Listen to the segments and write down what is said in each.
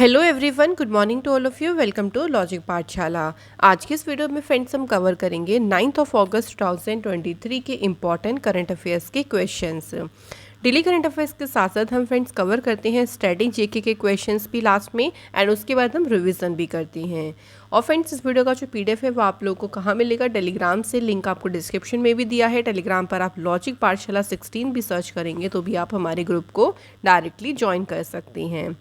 Hello everyone, good morning to all of you. Welcome to logic Pathshala. आज के इस video में फ्रेंड्स हम कवर करेंगे 9 अगस्त 2023 के इम्पॉर्टेंट करंट अफेयर्स के क्वेश्चंस। डेली करंट अफेयर्स के साथ साथ हम फ्रेंड्स कवर करते हैं स्टैटिक जीके के क्वेश्चंस भी लास्ट में, एंड उसके बाद हम रिवीजन भी करते हैं। और फ्रेंड्स, इस वीडियो का जो पीडीएफ है वो आप लोगों को कहाँ मिलेगा? टेलीग्राम से। लिंक आपको डिस्क्रिप्शन में भी दिया है। टेलीग्राम पर आप लॉजिक पाठशाला 16 भी सर्च करेंगे तो भी आप हमारे ग्रुप को डायरेक्टली ज्वाइन कर सकते हैं।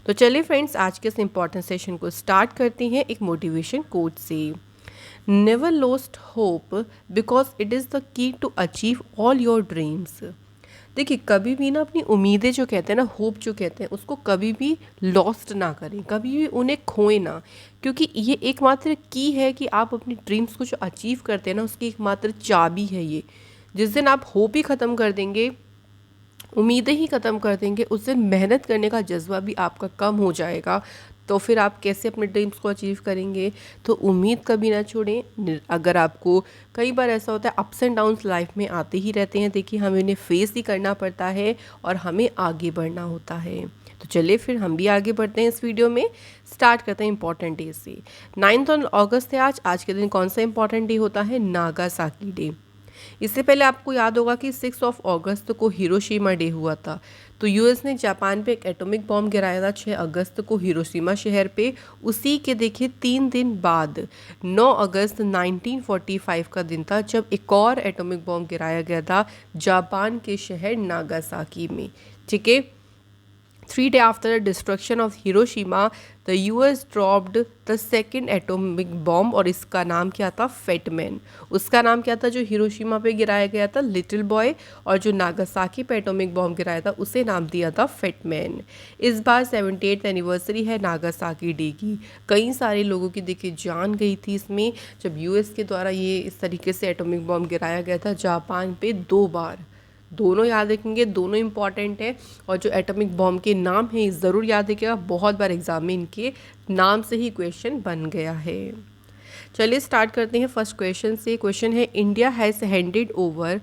तो चलिए फ्रेंड्स, आज के इस इंपॉर्टेंट सेशन को स्टार्ट करते हैं एक मोटिवेशन कोट से। Never lost hope because it is the key to achieve all your dreams. देखिए, कभी भी ना अपनी उम्मीदें जो कहते हैं ना, होप जो कहते हैं, उसको कभी भी लॉस्ट ना करें, कभी भी उन्हें खोएं ना, क्योंकि ये एकमात्र की है कि आप अपनी ड्रीम्स को जो अचीव करते हैं ना, उसकी एकमात्र चाबी है ये। जिस दिन आप होप ही ख़त्म कर देंगे, उम्मीदें ही ख़त्म कर देंगे, उस दिन मेहनत करने का जज्बा भी आपका कम हो जाएगा। तो फिर आप कैसे अपने ड्रीम्स को अचीव करेंगे? तो उम्मीद कभी ना छोड़ें। अगर आपको, कई बार ऐसा होता है अप्स एंड डाउन्स लाइफ में आते ही रहते हैं, देखिए हमें उन्हें फेस ही करना पड़ता है और हमें आगे बढ़ना होता है। तो चलिए फिर हम भी आगे बढ़ते हैं। इस वीडियो में स्टार्ट करते हैं इंपॉर्टेंट डे से। 9 अगस्त है आज के दिन कौन सा इंपॉर्टेंट डे होता है? Nagasaki day. इससे पहले आपको याद होगा कि 6 अगस्त को हिरोशिमा डे हुआ था। तो यूएस ने जापान पे एक एटॉमिक बॉम्ब गिराया था 6 अगस्त को हिरोशिमा शहर पे। उसी के देखिए 3 दिन बाद 9 अगस्त 1945 का दिन था जब एक और एटॉमिक बॉम्ब गिराया गया था जापान के शहर नागासाकी में। ठीक है। 3 days after the destruction of Hiroshima, the US dropped the second atomic bomb, और इसका नाम क्या था? फेटमैन। उसका नाम क्या था जो हिरोशिमा पे गिराया गया था? Little boy. और जो नागासाकी पे एटॉमिक बॉम्ब गिराया था उसे नाम दिया था फेटमैन। इस बार 78th एनिवर्सरी है नागासाकी डे की। कई सारे लोगों की देखिए जान गई थी इसमें, जब यूएस के द्वारा ये इस तरीके से एटॉमिक बॉम्ब गिराया गया था जापान पे 2 बार। दोनों याद रखेंगे, दोनों इंपॉर्टेंट है। और जो एटॉमिक बॉम्ब के नाम है ज़रूर याद रखिएगा, बहुत बार एग्जाम में इनके नाम से ही क्वेश्चन बन गया है। चलिए स्टार्ट करते हैं फर्स्ट क्वेश्चन से। क्वेश्चन है, India has handed over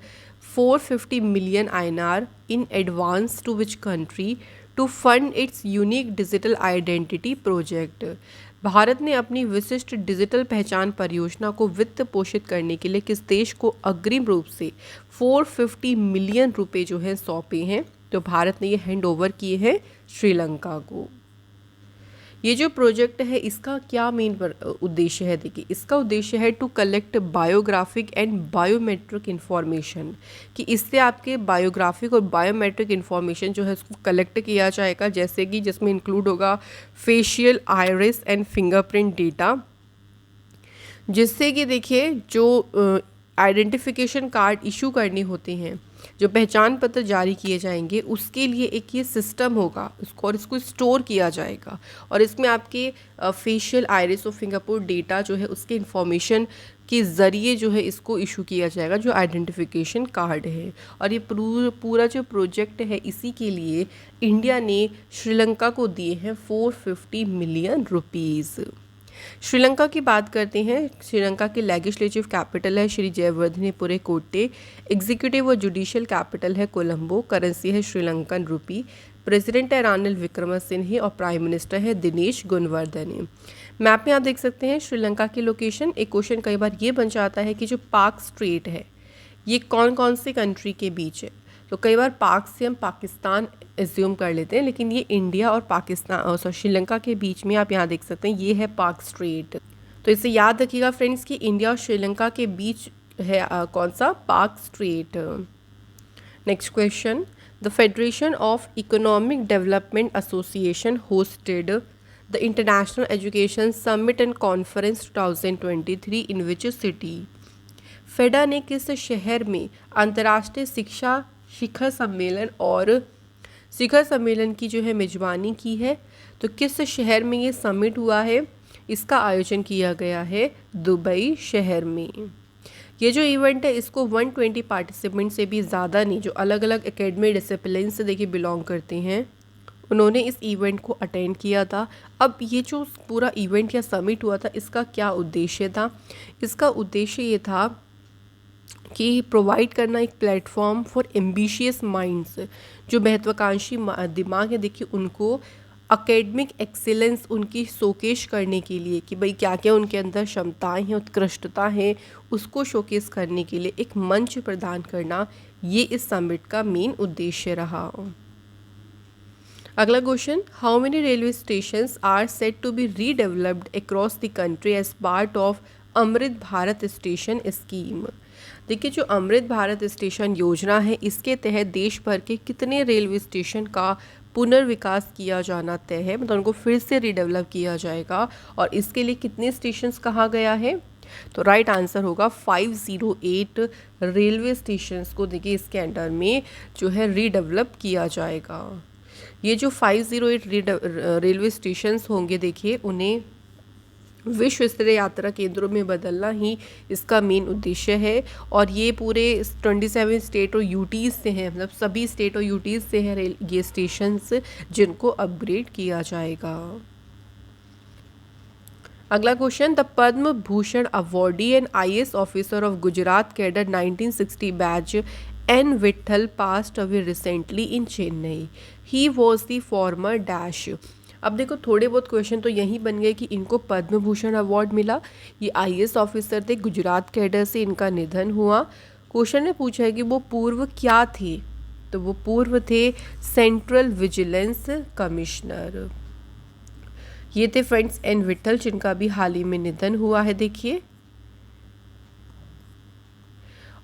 450 million INR in advance to which country to fund its unique digital identity project. Bharat ने अपनी विशिष्ट डिजिटल पहचान परियोजना को वित्त पोषित करने के लिए किस देश को अग्रिम रूप से 450 मिलियन रुपए जो है सौंपे हैं? तो भारत ने ये हैंड ओवर किए हैं श्रीलंका को। ये जो प्रोजेक्ट है इसका क्या मेन उद्देश्य है? देखिए, इसका उद्देश्य है to collect biographic and biometric information, कि इससे आपके बायोग्राफिक और बायोमेट्रिक इन्फॉर्मेशन जो है उसको कलेक्ट किया जाएगा, जैसे कि जिसमें इंक्लूड होगा facial, iris and fingerprint data, जिससे कि देखिए जो आइडेंटिफिकेशन कार्ड इशू करने होते हैं, जो पहचान पत्र जारी किए जाएंगे, उसके लिए एक ये सिस्टम होगा उसको, और इसको स्टोर किया जाएगा। और इसमें आपके फेशियल, आइरिस और फिंगरप्रिंट डेटा जो है उसके इंफॉर्मेशन के ज़रिए जो है इसको इशू किया जाएगा, जो आइडेंटिफिकेशन कार्ड है। और ये पूरा जो प्रोजेक्ट है, इसी के लिए इंडिया ने श्रीलंका को दिए हैं 450 मिलियन रुपीज़। श्रीलंका की बात करते हैं। श्रीलंका की लेजिस्लेटिव कैपिटल है श्री जयवर्धनेपुरे कोट्टे। एग्जीक्यूटिव और जुडिशियल कैपिटल है कोलंबो। करेंसी है श्रीलंकन रुपी। प्रेसिडेंट है रानिल विक्रमसिंघे और प्राइम मिनिस्टर है दिनेश गुणवर्धने। मैप में आप देख सकते हैं श्रीलंका की लोकेशन। एक क्वेश्चन कई बार ये बन जाता है कि जो पाक स्ट्रेट है ये कौन कौन से कंट्री के बीच है? तो कई बार पाक से हम पाकिस्तान एज्यूम कर लेते हैं, लेकिन ये इंडिया और पाकिस्तान श्रीलंका के बीच में आप यहाँ देख सकते हैं, ये है पाक स्ट्रेट। तो इसे याद रखिएगा फ्रेंड्स कि इंडिया और श्रीलंका के बीच है कौन सा? पाक straight. Next question, the federation of economic development association hosted the international education summit and conference 2023 in which city? फेडा ने किस शहर में अंतर्राष्ट्रीय शिक्षा शिखर सम्मेलन की जो है मेजबानी की है? तो किस शहर में ये समिट हुआ है? इसका आयोजन किया गया है दुबई शहर में। ये जो इवेंट है इसको 120 पार्टिसिपेंट से भी ज़्यादा नहीं, जो अलग अलग एकेडमिक डिसिप्लिन से देखिए बिलोंग करते हैं, उन्होंने इस इवेंट को अटेंड किया था। अब ये जो पूरा इवेंट या समिट हुआ था, इसका क्या उद्देश्य था? इसका उद्देश्य ये था कि प्रोवाइड करना एक प्लेटफॉर्म फॉर एम्बिशियस माइंड्स, जो महत्वाकांक्षी दिमाग है देखिए उनको एकेडमिक एक्सीलेंस उनकी शोकेश करने के लिए कि भाई क्या क्या उनके अंदर क्षमताएं हैं, उत्कृष्टता है, उसको शोकेस करने के लिए एक मंच प्रदान करना, ये इस समिट का मेन उद्देश्य रहा। अगला question, how many railway stations are set to be redeveloped across the country as part of Amrit Bharat station scheme. देखिए, जो अमृत भारत स्टेशन योजना है, इसके तहत देश भर के कितने रेलवे स्टेशन का पुनर्विकास किया जाना तय है, मतलब उनको फिर से रीडेवलप किया जाएगा, और इसके लिए कितने स्टेशंस कहा गया है? तो राइट आंसर होगा 508 रेलवे स्टेशंस को देखिए इसके अंडर में जो है रीडेवलप किया जाएगा। ये जो 508 रेलवे स्टेशंस होंगे, देखिए उन्हें विश्व स्तरीय यात्रा केंद्रों में बदलना ही इसका मेन उद्देश्य है, और ये पूरे 27 स्टेट और यूटीज़ से हैं, मतलब सभी स्टेट और यूटीज़ से हैं ये स्टेशंस जिनको अपग्रेड किया जाएगा। अगला question, the Padma Bhushan awardee and IAS officer of Gujarat cadre 1960 batch N Vitthal passed away recently in Chennai, he was the former dash. अब देखो, थोड़े बहुत क्वेश्चन तो यही बन गए कि इनको पद्म भूषण अवार्ड मिला, ये IAS ऑफिसर थे, गुजरात कैडर से इनका निधन हुआ। क्वेश्चन ने पूछा है कि वो पूर्व क्या थे, तो वो पूर्व थे सेंट्रल विजिलेंस कमिश्नर। ये थे फ्रेंड्स एन विट्ठल, जिनका भी हाल ही में निधन हुआ है, देखिए।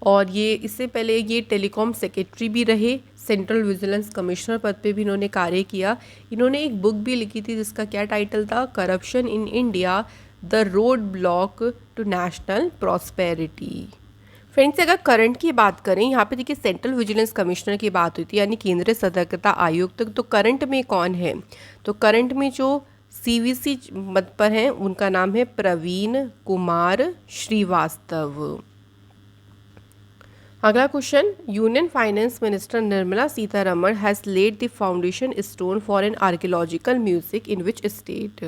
और ये इससे पहले ये टेलीकॉम सेक्रेटरी भी रहे, सेंट्रल विजिलेंस कमिश्नर पद पे भी इन्होंने कार्य किया। इन्होंने एक बुक भी लिखी थी जिसका क्या टाइटल था, corruption in India, the road block to national prosperity. Friends, अगर करंट की बात करें, यहाँ पे देखिए सेंट्रल विजिलेंस कमिश्नर की बात हुई थी, यानी केंद्रीय सतर्कता आयुक्त। तो करंट में कौन है? तो करंट में जो CVC पद पर हैं उनका नाम है प्रवीण कुमार श्रीवास्तव। अगला question, union finance minister Nirmala Sitharaman has laid the foundation stone for an archaeological music in which state.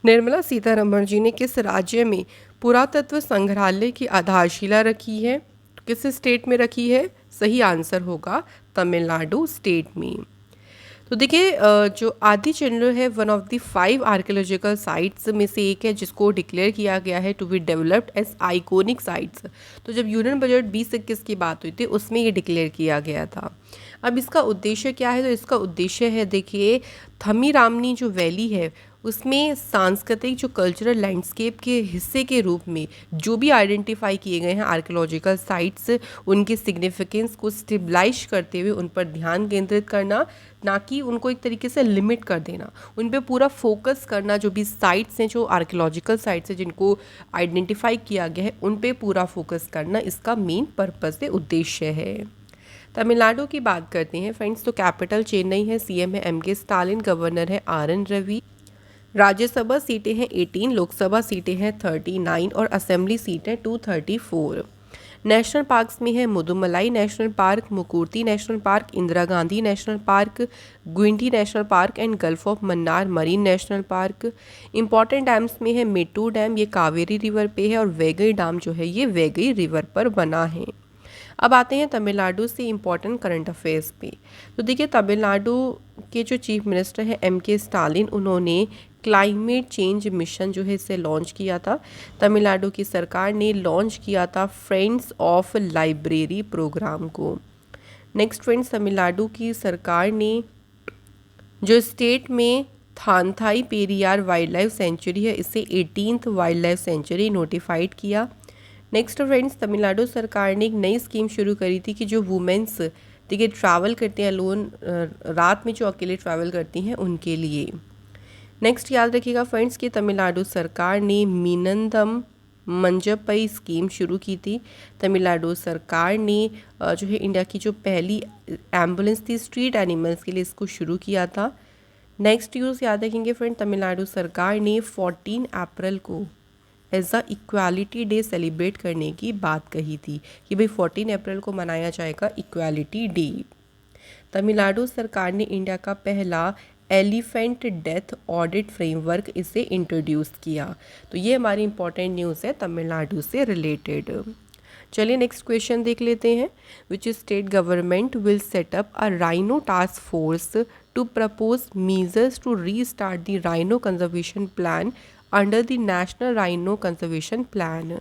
Nirmala Sitharaman ji ने किस राज्य में पुरातत्व संग्रहालय की आधारशिला रखी है? किस स्टेट में रखी है? सही आंसर होगा तमिलनाडु स्टेट में। तो देखिए, जो आदि चंद्र है one of the 5 archaeological sites में से एक है, जिसको डिक्लेयर किया गया है to be developed as iconic sites. तो जब यूनियन बजट 2021 की बात हुई थी, उसमें ये डिक्लेयर किया गया था। अब इसका उद्देश्य क्या है? तो इसका उद्देश्य है, देखिए, थमीरामनी जो वैली है उसमें सांस्कृतिक जो कल्चरल लैंडस्केप के हिस्से के रूप में जो भी आइडेंटिफाई किए गए हैं आर्कियोलॉजिकल साइट्स, उनके सिग्निफिकेंस को स्टेबलाइज करते हुए उन पर ध्यान केंद्रित करना, ना कि उनको एक तरीके से लिमिट कर देना, उन पे पूरा फोकस करना। जो भी साइट्स हैं, जो आर्कियोलॉजिकल साइट्स हैं जिनको आइडेंटिफाई किया गया है, उन पे पूरा फोकस करना इसका मेन पर्पस है, उद्देश्य है। तमिलनाडु की बात करते हैं फ्रेंड्स, तो कैपिटल चेन्नई है, CM है MK स्टालिन, गवर्नर है RN रवि, राज्यसभा सीटें हैं 18, लोकसभा सीटें हैं 39 और असेंबली सीटें 234। नेशनल पार्क्स में है Mudumalai national park, Mukurthi national park, Indira Gandhi national park, Guindy national park and gulf of Mannar marine national park. Important dams में है मेट्टू डैम, ये कावेरी रिवर पे है, और वैगई डैम जो है ये वैगई रिवर पर बना है। अब आते हैं तमिलनाडु से इम्पॉर्टेंट करंट अफेयर्स पे। तो देखिए, तमिलनाडु के जो चीफ मिनिस्टर हैं MK स्टालिन, उन्होंने क्लाइमेट चेंज मिशन जो है इसे लॉन्च किया था। तमिलनाडु की सरकार ने लॉन्च किया था फ्रेंड्स ऑफ लाइब्रेरी प्रोग्राम को। नेक्स्ट फ्रेंड्स, तमिलनाडु की सरकार ने जो स्टेट में थानथाई पेरियार वाइल्ड लाइफ सेंचुरी है, इसे 18th wild life sanctuary notified किया। नेक्स्ट फ्रेंड्स, तमिलनाडु सरकार ने एक नई स्कीम शुरू करी थी कि जो वुमेन्स देखिए ट्रैवल करते हैं लोन, रात में जो अकेले ट्रैवल करती हैं उनके लिए। नेक्स्ट याद रखिएगा फ्रेंड्स कि तमिलनाडु सरकार ने मीनंदम मंजपई स्कीम शुरू की थी। तमिलनाडु सरकार ने जो है इंडिया की जो पहली एम्बुलेंस थी स्ट्रीट एनिमल्स के लिए, इसको शुरू किया था। नेक्स्ट यूज़ याद रखेंगे फ्रेंड, तमिलनाडु सरकार ने 14 अप्रैल को as a equality day celebrate करने की बात कही थी कि भाई 14 अप्रैल को मनाया जाएगा इक्वालिटी डे। तमिलनाडु सरकार ने इंडिया का पहला एलिफेंट डेथ ऑडिट फ्रेमवर्क इसे इंट्रोड्यूस किया। तो ये हमारी इंपॉर्टेंट न्यूज़ है तमिलनाडु से रिलेटेड। चलिए नेक्स्ट क्वेश्चन देख लेते हैं। Which state government will set up a rhino task force to propose measures to restart the rhino conservation plan under the national rhino conservation plan.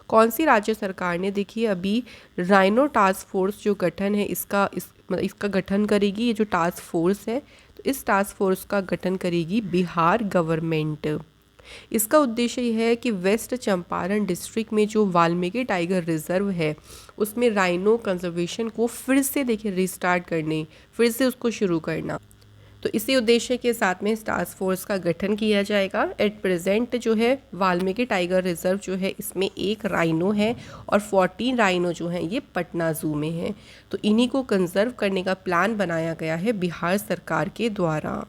कौन सी राज्य सरकार ने देखिए अभी राइनो टास्क फोर्स जो गठन है इसका गठन करेगी। ये जो टास्क फोर्स है तो इस टास्क फोर्स का गठन करेगी बिहार गवर्नमेंट। इसका उद्देश्य यह है कि वेस्ट चंपारण डिस्ट्रिक्ट में जो वाल्मीकि टाइगर रिजर्व है उसमें राइनो कंजर्वेशन को फिर से देखिए रिस्टार्ट करने, फिर से उसको शुरू करना। तो इसी उद्देश्य के साथ में इस टास्क फोर्स का गठन किया जाएगा। एट प्रेजेंट जो है वाल्मीकि टाइगर रिजर्व जो है इसमें एक राइनो है और 14 राइनो जो हैं ये पटना जू में हैं। तो इन्हीं को कंजर्व करने का प्लान बनाया गया है बिहार सरकार के द्वारा।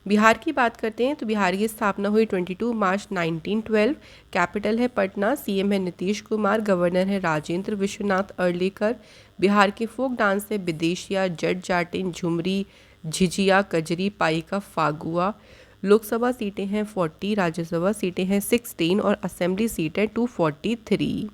बिहार की बात करते हैं तो बिहार की स्थापना हुई 22 मार्च 1912। कैपिटल है पटना। सीएम है नीतीश कुमार। गवर्नर है राजेंद्र विश्वनाथ अर्लेकर। बिहार के फोक डांस है विदेशिया, जट जाटिन, झुमरी, झिझिया, कजरी, पाइका, फागुआ। लोकसभा सीटें हैं 40, राज्यसभा सीटें हैं 16 और असेंबली सीट है 243।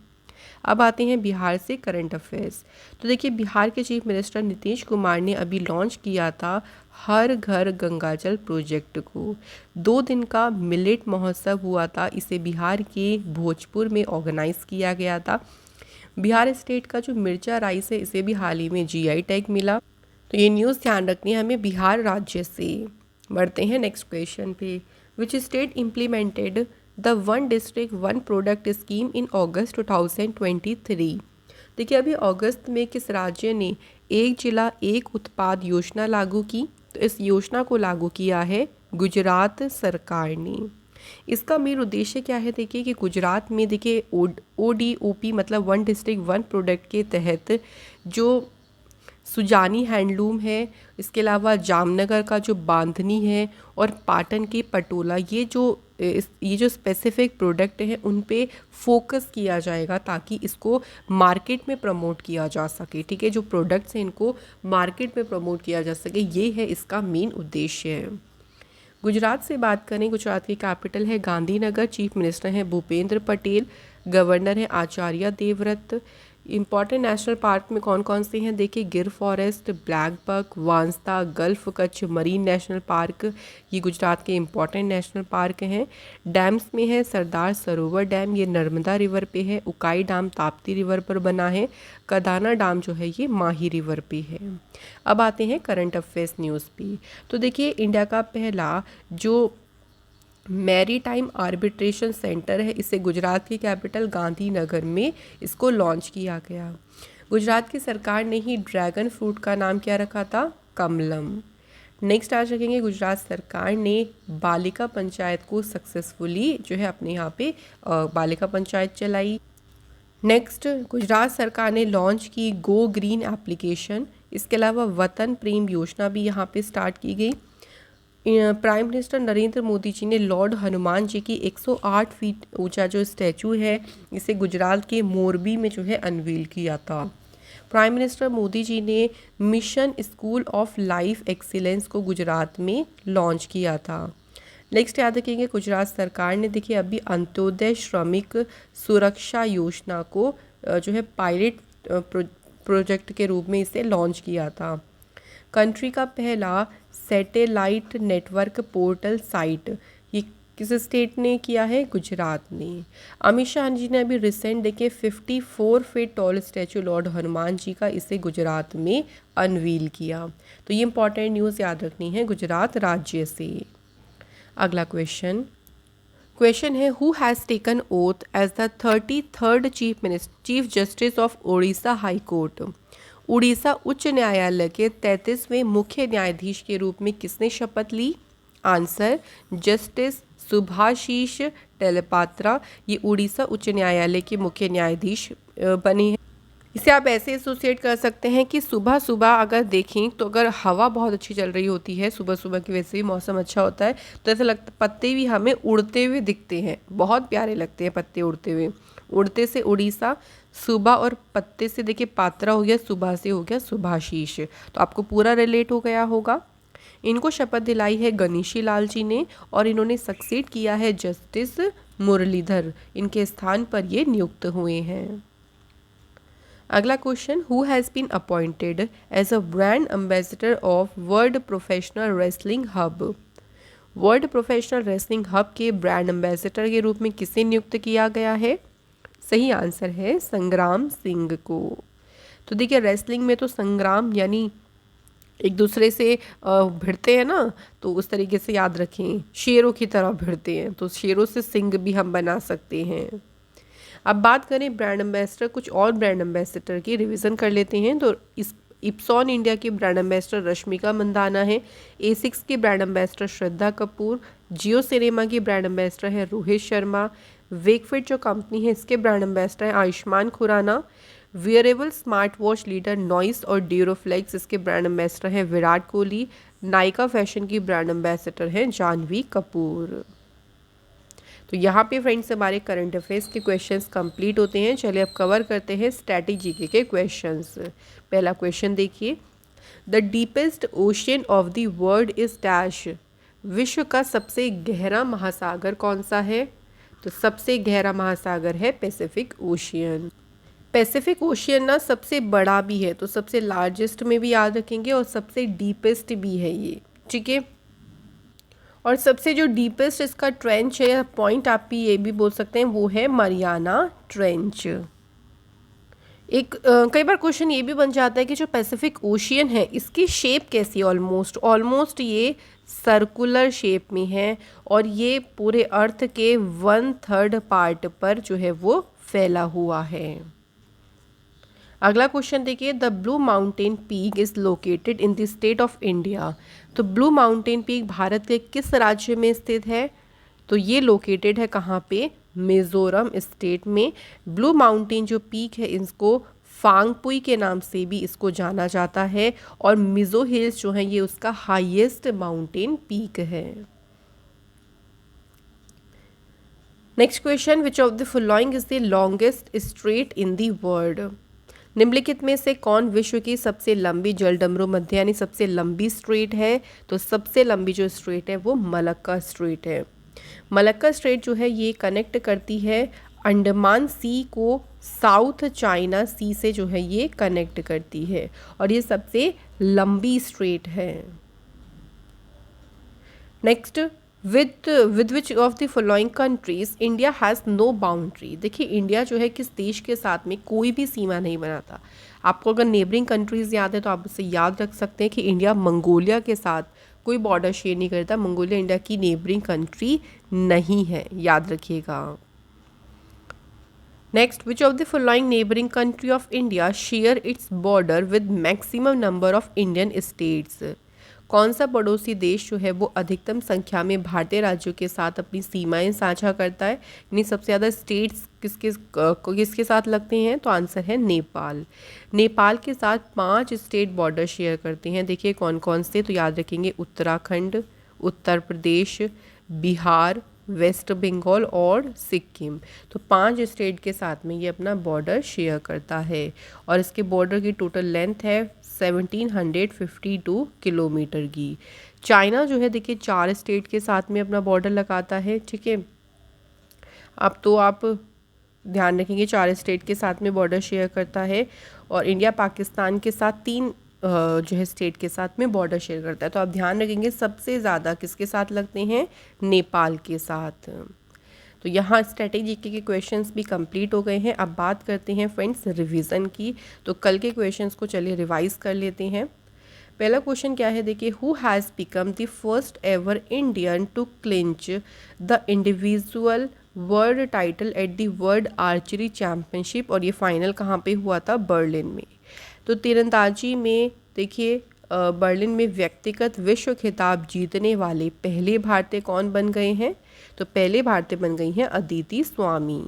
अब आते हैं बिहार से करंट अफेयर्स। तो देखिए बिहार के चीफ मिनिस्टर नीतीश कुमार ने अभी लॉन्च किया था हर घर गंगाजल प्रोजेक्ट को। 2 दिन का मिलेट महोत्सव हुआ था, इसे बिहार के भोजपुर में ऑर्गेनाइज किया गया था। बिहार स्टेट का जो मिर्चा राइस है इसे भी हाल ही में जीआई टैग मिला। तो ये न्यूज़ ध्यान रखनी है हमें बिहार राज्य से। बढ़ते हैं नेक्स्ट क्वेश्चन पे। Which state implemented the one district one product scheme in August 2023। देखिए अभी अगस्त में किस राज्य ने एक जिला एक उत्पाद योजना लागू की? तो इस योजना को लागू किया है गुजरात सरकार ने। इसका मेन उद्देश्य क्या है? देखिए कि गुजरात में देखिए ODOP मतलब वन डिस्ट्रिक्ट वन प्रोडक्ट के तहत जो सुजानी हैंडलूम है, इसके अलावा जामनगर का जो बांधनी है और पाटन की पटोला, ये जो स्पेसिफिक प्रोडक्ट हैं उन पे फोकस किया जाएगा ताकि इसको मार्केट में प्रमोट किया जा सके। ठीक है, जो प्रोडक्ट्स हैं इनको मार्केट में प्रमोट किया जा सके, ये है इसका मेन उद्देश्य है। गुजरात से बात करें, गुजरात की कैपिटल है गांधीनगर। चीफ मिनिस्टर हैं भूपेंद्र पटेल। गवर्नर है Acharya Devvrat. Important national park में कौन कौन से हैं? देखिए Gir forest, black buck, Vansda, gulf Kutch marine national park, ये गुजरात के इंपॉर्टेंट नेशनल पार्क हैं। डैम्स में है सरदार सरोवर डैम, ये नर्मदा रिवर पे है। उकाई डैम ताप्ती रिवर पर बना है। कदाना डैम जो है ये माही रिवर पे है। अब आते हैं करंट अफेयर्स न्यूज़ पे। तो देखिए इंडिया का पहला जो मैरीटाइम आर्बिट्रेशन सेंटर है, इसे गुजरात की कैपिटल गांधीनगर में इसको लॉन्च किया गया। गुजरात की सरकार ने ही ड्रैगन फ्रूट का नाम क्या रखा था? कमलम। नेक्स्ट आज रखेंगे गुजरात सरकार ने बालिका पंचायत को सक्सेसफुली जो है अपने यहाँ पे बालिका पंचायत चलाई। नेक्स्ट गुजरात सरकार ने लॉन्च की गो ग्रीन एप्लीकेशन। इसके अलावा वतन प्रेम योजना भी यहाँ पे स्टार्ट की गई। प्राइम मिनिस्टर नरेंद्र मोदी जी ने लॉर्ड हनुमान जी की 108 फीट ऊंचा जो स्टैचू है इसे गुजरात के मोरबी में जो है अनवील किया था। प्राइम मिनिस्टर मोदी जी ने mission school of life excellence को गुजरात में लॉन्च किया था। नेक्स्ट याद रखेंगे गुजरात सरकार ने देखिए अभी अंत्योदय श्रमिक सुरक्षा योजना को जो है पायलट प्रोजेक्ट के रूप में इसे लॉन्च किया था। कंट्री का पहला सैटेलाइट नेटवर्क पोर्टल साइट ये किस स्टेट ने किया है? गुजरात ने। अमित शाह जी ने अभी रिसेंट देखिए 54 feet tall statue lord Hanuman ji का इसे गुजरात में अनवील किया। तो ये इंपॉर्टेंट न्यूज़ याद रखनी है गुजरात राज्य से। अगला क्वेश्चन है who has taken oath as the 33rd chief justice of Odisha high court. Orissa उच्च न्यायालय के 33वें मुख्य न्यायाधीश के रूप में किसने शपथ ली? Answer justice Subhashish टेलपात्रा। ये उड़ीसा उच्च न्यायालय के मुख्य न्यायाधीश बने हैं। इसे आप ऐसे एसोसिएट कर सकते हैं कि सुबह सुबह अगर देखें तो अगर हवा बहुत अच्छी चल रही होती है, सुबह सुबह की वैसे भी मौसम अच्छा होता है, तो ऐसा लगता पत्ते भी हमें उड़ते हुए दिखते हैं, बहुत प्यारे लगते हैं पत्ते उड़ते हुए। उड़ते से उड़ीसा, सुबह और पत्ते से देखिए पात्रा हो गया, सुबह से हो गया सुभाशीष। तो आपको पूरा रिलेट हो गया होगा। इनको शपथ दिलाई है गणेशी लाल जी ने और इन्होंने सक्सीड किया है जस्टिस मुरलीधर। इनके स्थान पर ये नियुक्त हुए हैं। अगला question, who has been appointed as a brand ambassador of world professional wrestling hub. World professional wrestling hub के ब्रांड एम्बेसडर के रूप में किसे नियुक्त किया गया है? सही आंसर है संग्राम सिंह को। तो देखिए रेसलिंग में तो संग्राम यानी एक दूसरे से भिड़ते हैं ना, तो उस तरीके से याद रखें, शेरों की तरह भिड़ते हैं, तो शेरों से सिंह भी हम बना सकते हैं। अब बात करें ब्रांड एम्बेसडर, कुछ और ब्रांड एम्बेसडर की रिवीजन कर लेते हैं। तो इस इप्सॉन इंडिया की ब्रांड एम्बेसडर रश्मिका मंदाना है। A6 की ब्रांड एम्बेसडर श्रद्धा कपूर। जियो सिनेमा की ब्रांड एम्बेसडर है रोहित शर्मा। वेकफिट जो कंपनी है इसके ब्रांड एम्बेसडर है Ayushmann Khurrana. Wearable smart watch leader Noise और ड्यूरोफ्लेक्स इसके ब्रांड एम्बेसडर है विराट कोहली। नायका फैशन की ब्रांड एम्बेसडर है जानवी कपूर। तो यहाँ पे फ्रेंड्स हमारे करंट अफेयर्स के क्वेश्चंस कंप्लीट होते हैं। चलिए अब कवर करते हैं स्ट्रैटेजी के क्वेश्चंस। पहला क्वेश्चन देखिए, the deepest ocean of the world is dash. विश्व का सबसे गहरा महासागर कौन सा है? तो सबसे गहरा महासागर है पैसिफिक ओशियन। पैसिफिक ओशियन ना सबसे बड़ा भी है, तो सबसे लार्जेस्ट में भी याद रखेंगे और सबसे डीपेस्ट भी है ये, ठीक है। और सबसे जो डीपेस्ट इसका ट्रेंच है या पॉइंट आप भी ये भी बोल सकते हैं वो है मरियाना ट्रेंच। एक कई बार क्वेश्चन ये भी बन जाता है कि जो पैसिफिक ओशियन है इसकी शेप कैसी है? ऑलमोस्ट ये सर्कुलर शेप में है और ये पूरे अर्थ के 1/3 पार्ट पर जो है वो फैला हुआ है। अगला क्वेश्चन देखिए, the blue mountain peak is located in the state of India. तो ब्लू माउंटेन पीक भारत के किस राज्य में स्थित है? तो ये लोकेटेड है कहाँ पे? मिजोरम स्टेट में। ब्लू माउंटेन जो पीक है इसको फांगपुई के नाम से भी इसको जाना जाता है और मिजो हिल्स जो है ये उसका हाईएस्ट माउंटेन पीक है। Next question, which of the following is the longest straight in the world. निम्नलिखित में से कौन विश्व की सबसे लंबी जलडमरू मध्य यानी सबसे लंबी स्ट्रेट है? तो सबसे लंबी जो स्ट्रेट है वो मलक्का स्ट्रेट है। मलक्का स्ट्रेट जो है ये कनेक्ट करती है अंडमान सी को साउथ चाइना सी से, जो है ये कनेक्ट करती है और ये सबसे लंबी स्ट्रेट है। Next, with which of the following countries India has no boundary. देखिए इंडिया जो है किस देश के साथ में कोई भी सीमा नहीं बनाता। आपको अगर नेबरिंग कंट्रीज़ याद है तो आप उसे याद रख सकते हैं कि इंडिया मंगोलिया के साथ कोई बॉर्डर शेयर नहीं करता। मंगोलिया इंडिया की नेबरिंग कंट्री नहीं है, याद रखिएगा। Next, which of the following neighbouring country of India share its border with maximum number of Indian states. कौन सा पड़ोसी देश जो है वो अधिकतम संख्या में भारतीय राज्यों के साथ अपनी सीमाएं साझा करता है, यानी सबसे ज़्यादा स्टेट्स किसके साथ लगते हैं? तो आंसर है नेपाल। नेपाल के साथ 5 स्टेट बॉर्डर शेयर करते हैं। देखिए कौन कौन से, तो याद रखेंगे उत्तराखंड, उत्तर प्रदेश, बिहार, वेस्ट बंगाल और सिक्किम। तो 5 स्टेट के साथ में ये अपना बॉर्डर शेयर करता है और इसके बॉर्डर की टोटल लेंथ है 1752 किलोमीटर की। चाइना जो है देखिए 4 स्टेट के साथ में अपना बॉर्डर लगाता है, ठीक है। अब तो आप ध्यान रखेंगे 4 स्टेट के साथ में बॉर्डर शेयर करता है और इंडिया पाकिस्तान के साथ 3 जो है स्टेट के साथ में बॉर्डर शेयर करता है। तो आप ध्यान रखेंगे सबसे ज़्यादा किसके साथ लगते हैं? नेपाल के साथ। तो यहाँ स्ट्रेटेजी के क्वेश्चंस भी कंप्लीट हो गए हैं। अब बात करते हैं फ्रेंड्स रिवीजन की। तो कल के क्वेश्चंस को चलिए रिवाइज कर लेते हैं। पहला क्वेश्चन क्या है देखिए, who has become the first ever Indian to clinch the individual world title at the world archery championship. और ये फाइनल कहाँ पे हुआ था? बर्लिन में। तो तीरंदाजी में देखिए बर्लिन में व्यक्तिगत विश्व खिताब जीतने वाले पहले भारतीय कौन बन गए हैं? तो पहले भारतीय बन गई हैं अदिति स्वामी।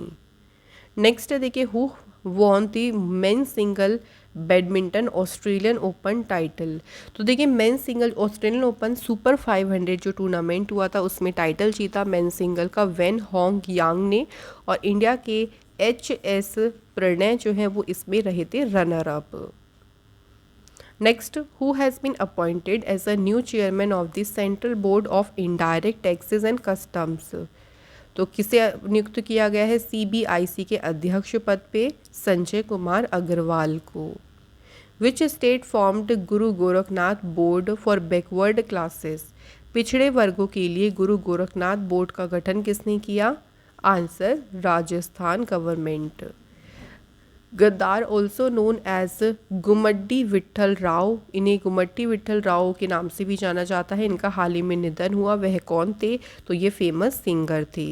नेक्स्ट है देखिए, who won the men single badminton Australian open title. तो देखिए men single Australian open super 500 जो टूर्नामेंट हुआ था उसमें टाइटल जीता मेन सिंगल का वेन होंग यांग ने और इंडिया के HS प्रणय जो है वो इसमें रहे थे runner up. Next, who has been appointed as a new chairman of the central board of indirect taxes and customs. तो किसे नियुक्त किया गया है CBIC के अध्यक्ष पद पे? संजय कुमार अग्रवाल को। Which state formed Guru Gorakhnath board for backward classes? पिछड़े वर्गों के लिए गुरु गोरखनाथ बोर्ड का गठन किसने किया? Answer Rajasthan government. Gaddar also known as Gummadi Vittal Rao, इन्हें गुम्मटी विट्ठल राव के नाम से भी जाना जाता है। इनका हाल ही में निधन हुआ, वह कौन थे? तो ये फेमस सिंगर थे।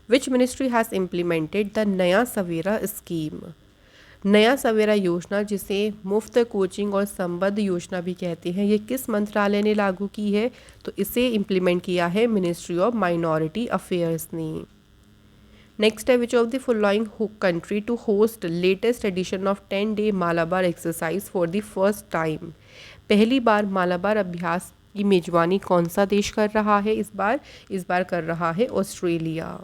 Which ministry has implemented the नया सवेरा स्कीम? नया सवेरा योजना, जिसे मुफ्त कोचिंग और संबद्ध योजना भी कहते हैं, ये किस मंत्रालय ने लागू की है? तो इसे इम्प्लीमेंट किया है मिनिस्ट्री ऑफ माइनॉरिटी अफेयर्स ने। नेक्स्ट है which of the following country to host latest edition of 10-day Malabar exercise for the first time? पहली बार मालाबार अभ्यास की मेजबानी कौन सा देश कर रहा है इस बार कर रहा है Australia.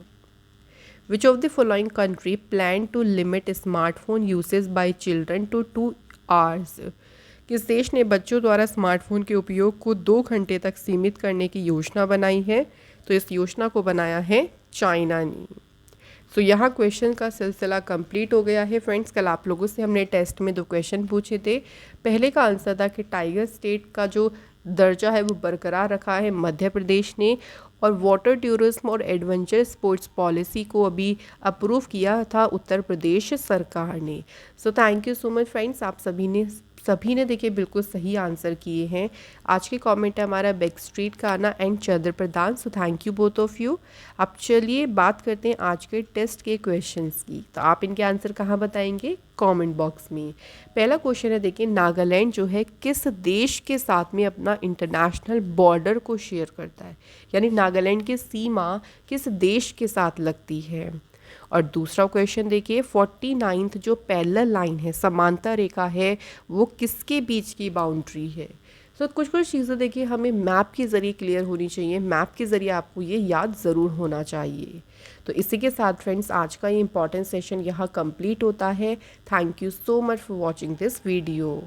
Which of the following country plan to limit smartphone usage by children to 2 hours? किस देश ने बच्चों द्वारा स्मार्टफोन के उपयोग को 2 घंटे तक सीमित करने की योजना बनाई है? तो इस योजना को बनाया है चाइना ने। तो यहाँ क्वेश्चन का सिलसिला कंप्लीट हो गया है फ्रेंड्स। कल आप लोगों से हमने टेस्ट में 2 क्वेश्चन पूछे थे। पहले का आंसर था कि टाइगर स्टेट का जो दर्जा है वो बरकरार रखा है मध्य प्रदेश ने, और वाटर टूरिज्म और एडवेंचर स्पोर्ट्स पॉलिसी को अभी अप्रूव किया था उत्तर प्रदेश सरकार ने। So thank you so much friends, आप सभी ने देखिए बिल्कुल सही आंसर किए हैं। आज के कमेंट है हमारा बैक स्ट्रीट का आना and Chandra Pradhan. So thank you both of you. अब चलिए बात करते हैं आज के टेस्ट के क्वेश्चंस की। तो आप इनके आंसर कहाँ बताएंगे? कमेंट बॉक्स में। पहला क्वेश्चन है, देखिए नागालैंड जो है किस देश के साथ में अपना इंटरनेशनल बॉर्डर को शेयर करता है? यानी नागालैंड की सीमा किस देश के साथ लगती है? और दूसरा क्वेश्चन देखिए 49th जो पैरेलल लाइन है, समांतर रेखा है, वो किसके बीच की बाउंड्री है? तो कुछ चीज़ें देखिए हमें मैप के ज़रिए क्लियर होनी चाहिए, मैप के ज़रिए आपको ये याद ज़रूर होना चाहिए। तो इसी के साथ फ्रेंड्स आज का ये इंपॉर्टेंट सेशन यहाँ कंप्लीट होता है। Thank you so much for watching this video.